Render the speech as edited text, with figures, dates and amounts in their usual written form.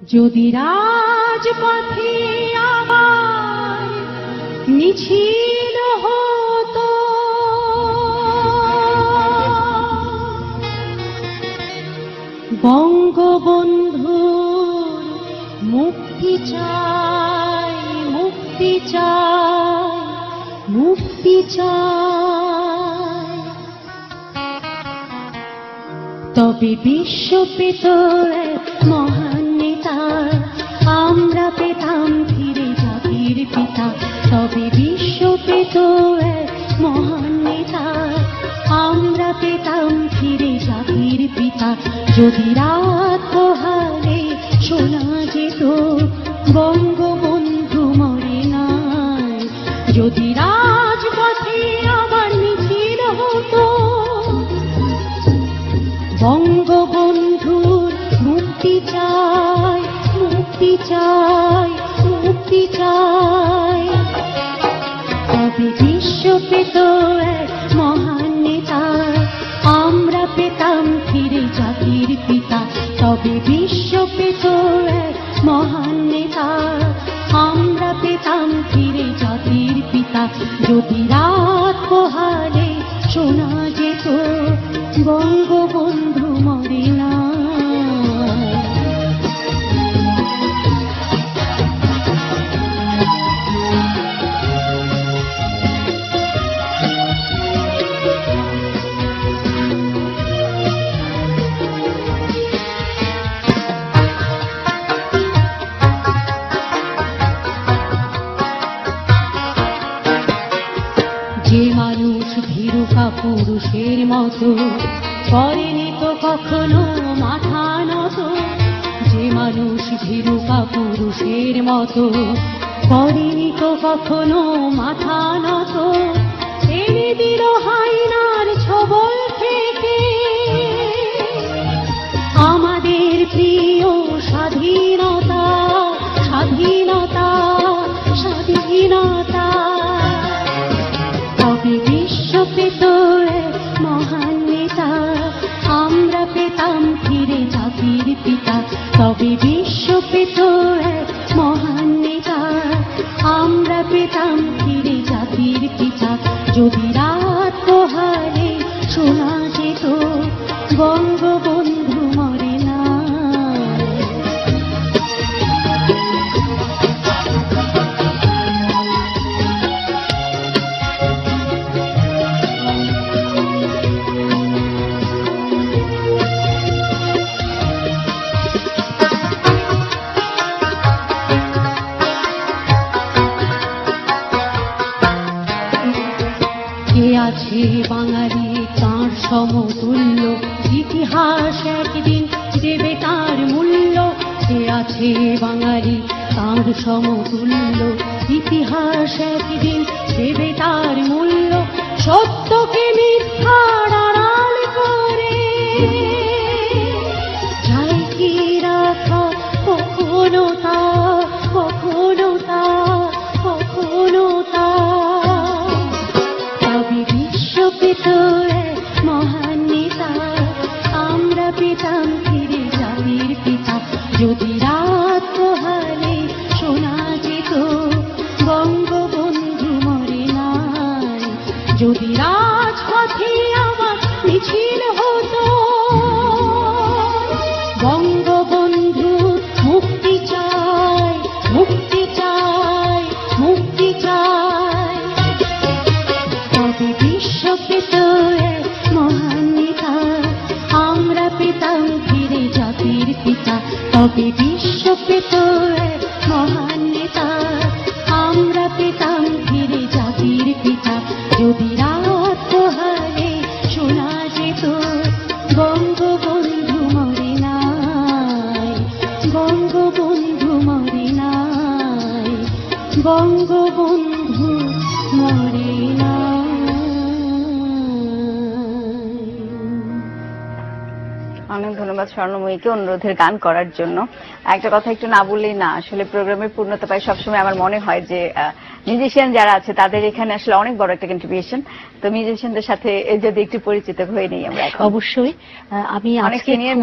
যদি রাজপথে আবার মিছিল হতো, বঙ্গবন্ধুর মুক্তি চাই, মুক্তি চাই, মুক্তি চাই, তবে বিশ্ব পেত এক মহান নেতা, আমরা পেতাম ফিরে জাতির পিতা। তবে বিশ্ব পেত এক মহান নেতা, আমরা পেতাম ফিরে জাতির পিতা। যদি রাত পোহালে শোনা যেত বঙ্গবন্ধু মরে নাই, যদি রাজপথে আবার মিছিল হতো, বঙ্গবন্ধুর মুক্তি চাই, মুক্তি চাই, মুক্তি চাই, তবে বিশ্ব পেত এক মহান নেতা, আমরা পেতাম ফিরে জাতির পিতা। তবে বিশ্ব পেত এক মহান নেতা, আমরা পেতাম ফিরে জাতির পিতা। যদি রাত পোহালে শোনা যেত বঙ্গবন্ধু মরে না। যে মানুষ ভীরু কাপুরুষের মতো করেনি তো কখনো মাথা নত, যে মানুষ ভীরু কাপুরুষের মতো করেনি তো কখনো মাথা নত, এনে দিল হায়নার ছবল থেকে আমাদের প্রিয় স্বাধীনতা, স্বাধীনতা, স্বাধীনতা। তবে বিশ্ব পেত এক মহান নেতা, আমরা পেতাম ফিরে জাতির পিতা। তবে বিশ্ব পেত এক মহান নেতা, আমরা পেতাম ফিরে জাতির পিতা। যদি রাত পোহালে শোনা যেত বঙ্গবন্ধু মরে না। কে আছে বাঙালি তাঁর সমতুল্য, ইতিহাস একদিন দেবে তার মূল্য। কে আছে বাঙালি তাঁর সমতুল্য, ইতিহাস একদিন দেবে তার মূল্য। সত্যকে মিথ্যার আড়াল করে চাই কি রাখা কখনো তা, কখনো তা, কখনো তা। তবে বিশ্ব পেত এক মহান নেতা, আমরা পেতাম ফিরে জাতির পিতা। যদি রাত পোহালে শোনা যেত বঙ্গবন্ধু মরে নাই, যদি রাজপথে আবার মিছিল হতো, বঙ্গবন্ধু মুক্তি চাই, মুক্তি চাই, মুক্তি চাই, তবে বিশ্ব পেত এক মহান নেতা, আমরা পেতাম ফিরে জাতির পিতা। তবে বিশ্ব পেত এক মহান নেতা, আমরা পেতাম ফিরে জাতির পিতা। যদি রাত পোহালে শোনা যেত বঙ্গবন্ধু মরে নাই, বঙ্গবন্ধু মরে নাই, বঙ্গবন্ধু মরে নাই। অনেক ধন্যবাদ স্বর্ণময়ীকে অনুরোধের গান করার জন্য। একটা কথা একটু না বললেই না, আসলে প্রোগ্রামের পূর্ণতা পায় সবসময় আমার মনে হয় যে মিউজিশিয়ান যারা আছে তাদের এখানে আসলে অনেক বড় একটা কন্ট্রিবিউশন। তো মিউজিশিয়ানদের সাথে যদি একটু পরিচিত হয়ে নেই আমরা। অবশ্যই আমি অনেক সিনিয়র